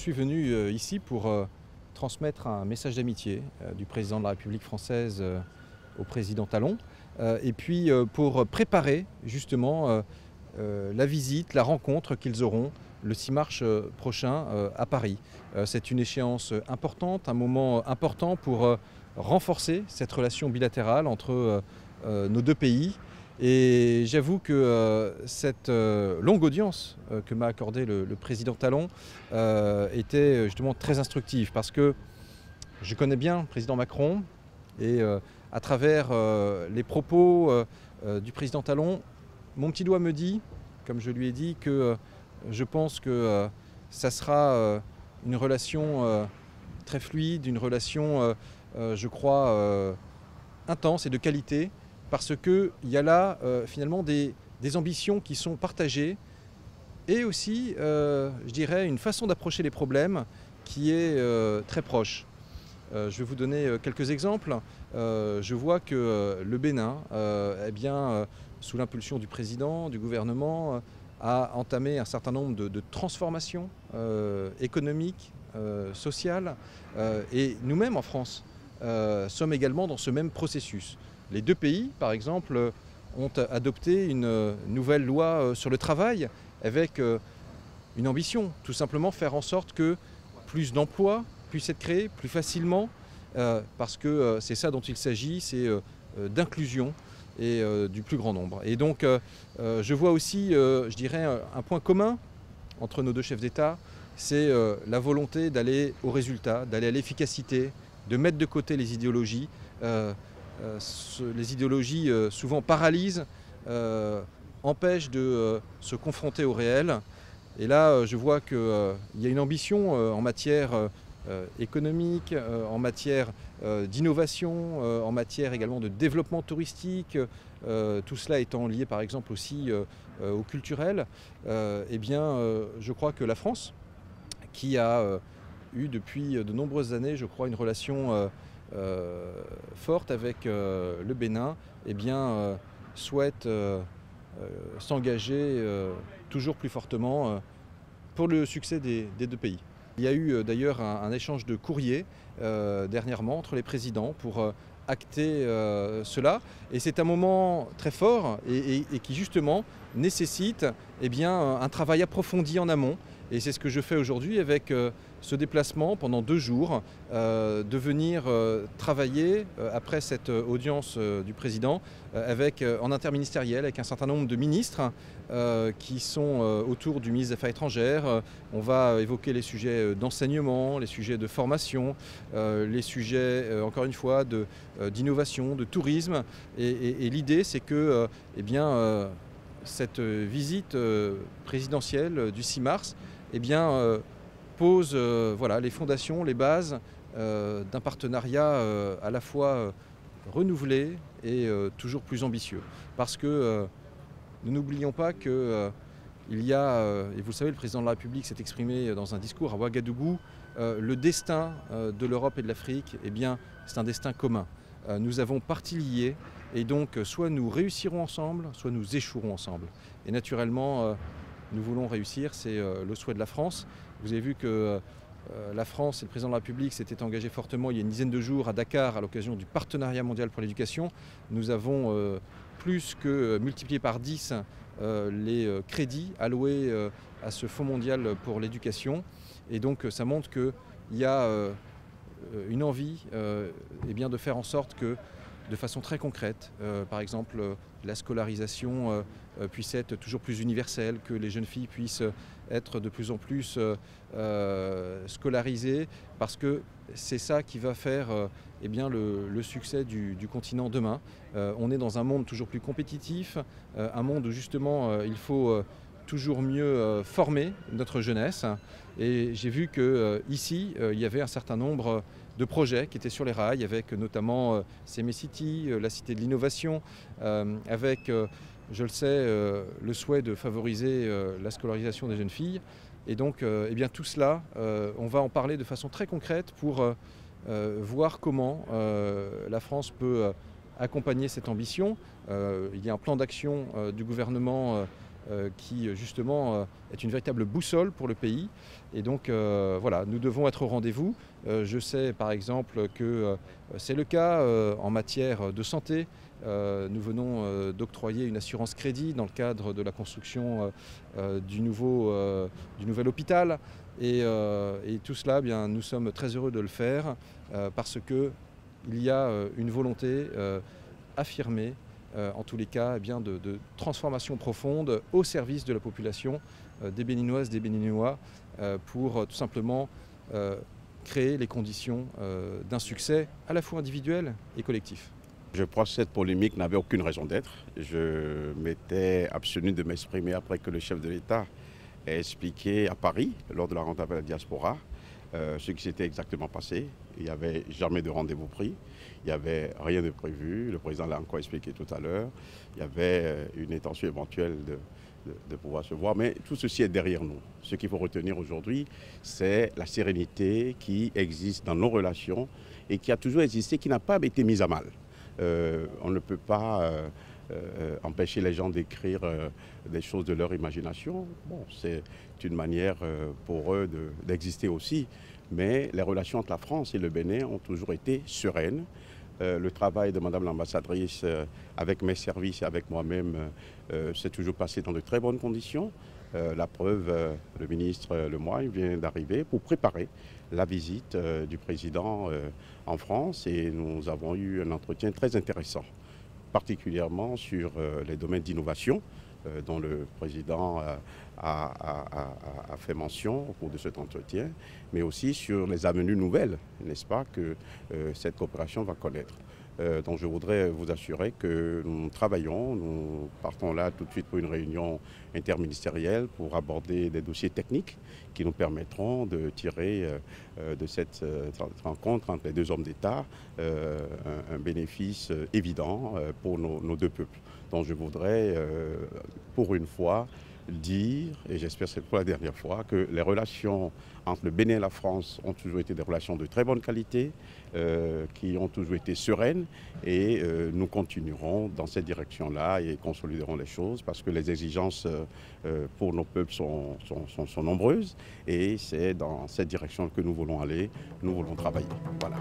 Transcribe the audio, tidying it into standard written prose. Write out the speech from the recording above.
suis venu ici pour transmettre un message d'amitié du président de la République française au président Talon, et puis pour préparer justement la visite, la rencontre qu'ils auront le 6 mars prochain à Paris. C'est une échéance importante, un moment important pour renforcer cette relation bilatérale entre nos deux pays. Et j'avoue que cette longue audience que m'a accordée le président Talon était justement très instructive, parce que je connais bien le président Macron, et à travers les propos du président Talon, mon petit doigt me dit, comme je lui ai dit, que je pense que ça sera une relation très fluide, une relation, je crois, intense et de qualité, parce qu'il y a là finalement des ambitions qui sont partagées, et aussi, je dirais, une façon d'approcher les problèmes qui est très proche. Je vais vous donner quelques exemples. Je vois que le Bénin, sous l'impulsion du président, du gouvernement, a entamé un certain nombre de transformations économiques, sociales, et nous-mêmes en France sommes également dans ce même processus. Les deux pays, par exemple, ont adopté une nouvelle loi sur le travail avec une ambition, tout simplement faire en sorte que plus d'emplois puissent être créés plus facilement, parce que c'est ça dont il s'agit, c'est d'inclusion et du plus grand nombre. Et donc je vois aussi, je dirais, un point commun entre nos deux chefs d'État, c'est la volonté d'aller au résultat, d'aller à l'efficacité, de mettre de côté les idéologies. Les idéologies souvent paralysent, empêchent de se confronter au réel. Et là, je vois qu'il y a une ambition en matière économique, en matière d'innovation, en matière également de développement touristique, tout cela étant lié par exemple aussi au culturel. Je crois que la France, qui a eu depuis de nombreuses années, je crois, une relation forte avec le Bénin, souhaite s'engager toujours plus fortement pour le succès des deux pays. Il y a eu d'ailleurs un échange de courriers dernièrement entre les présidents pour acter cela, et c'est un moment très fort et qui justement nécessite un travail approfondi en amont. Et c'est ce que je fais aujourd'hui avec ce déplacement pendant 2 jours, de venir travailler après cette audience du président en interministériel avec un certain nombre de ministres qui sont autour du ministre des Affaires étrangères. On va évoquer les sujets d'enseignement, les sujets de formation, les sujets encore une fois d'innovation, de tourisme. Et l'idée, c'est que cette visite présidentielle du 6 mars pose les fondations, les bases d'un partenariat à la fois renouvelé et toujours plus ambitieux. Parce que nous n'oublions pas que il y a, et vous le savez, le président de la République s'est exprimé dans un discours à Ouagadougou, le destin de l'Europe et de l'Afrique, c'est un destin commun. Nous avons partie liée, et donc soit nous réussirons ensemble, soit nous échouerons ensemble. Et naturellement, nous voulons réussir, c'est le souhait de la France. Vous avez vu que la France et le président de la République s'étaient engagés fortement il y a une dizaine de jours à Dakar à l'occasion du partenariat mondial pour l'éducation. Nous avons plus que multiplié par 10 les crédits alloués à ce fonds mondial pour l'éducation. Et donc ça montre qu'il y a une envie de faire en sorte que, de façon très concrète, par exemple, la scolarisation puisse être toujours plus universelle, que les jeunes filles puissent être de plus en plus scolarisées, parce que c'est ça qui va faire le succès du continent demain. On est dans un monde toujours plus compétitif, un monde où justement il faut toujours mieux former notre jeunesse. Et j'ai vu qu'ici, il y avait un certain nombre de projets qui étaient sur les rails, avec notamment CME City, la Cité de l'Innovation, avec, je le sais, le souhait de favoriser la scolarisation des jeunes filles. Et donc, tout cela, on va en parler de façon très concrète pour voir comment la France peut accompagner cette ambition. Il y a un plan d'action du gouvernement qui justement est une véritable boussole pour le pays. Et donc voilà, nous devons être au rendez-vous. Je sais par exemple que c'est le cas en matière de santé. Nous venons d'octroyer une assurance crédit dans le cadre de la construction du nouvel hôpital. Et tout cela, bien, nous sommes très heureux de le faire parce qu'il y a une volonté affirmée, en tous les cas, eh bien, de transformation profonde au service de la population des Béninoises, des Béninois, pour tout simplement créer les conditions d'un succès à la fois individuel et collectif. Je crois que cette polémique n'avait aucune raison d'être. Je m'étais abstenu de m'exprimer après que le chef de l'État ait expliqué à Paris, lors de la rencontre avec la diaspora, ce qui s'était exactement passé. Il n'y avait jamais de rendez-vous pris, il n'y avait rien de prévu. Le président l'a encore expliqué tout à l'heure. Il y avait une intention éventuelle de pouvoir se voir, mais tout ceci est derrière nous. Ce qu'il faut retenir aujourd'hui, c'est la sérénité qui existe dans nos relations et qui a toujours existé, qui n'a pas été mise à mal. On ne peut pas empêcher les gens d'écrire des choses de leur imagination. Bon, c'est une manière pour eux d'exister aussi. Mais les relations entre la France et le Bénin ont toujours été sereines. Le travail de Madame l'ambassadrice avec mes services et avec moi-même s'est toujours passé dans de très bonnes conditions. La preuve, le ministre Lemoyne vient d'arriver pour préparer la visite du président en France et nous avons eu un entretien très intéressant, particulièrement sur les domaines d'innovation dont le président a fait mention au cours de cet entretien, mais aussi sur les avenues nouvelles, n'est-ce pas, que cette coopération va connaître. Donc je voudrais vous assurer que nous travaillons, nous partons là tout de suite pour une réunion interministérielle pour aborder des dossiers techniques qui nous permettront de tirer de cette rencontre entre les deux hommes d'État un bénéfice évident pour nos deux peuples. Donc je voudrais pour une fois dire, et j'espère que c'est pour la dernière fois, que les relations entre le Bénin et la France ont toujours été des relations de très bonne qualité, qui ont toujours été sereines et nous continuerons dans cette direction-là et consoliderons les choses parce que les exigences pour nos peuples sont nombreuses et c'est dans cette direction que nous voulons aller, nous voulons travailler. Voilà.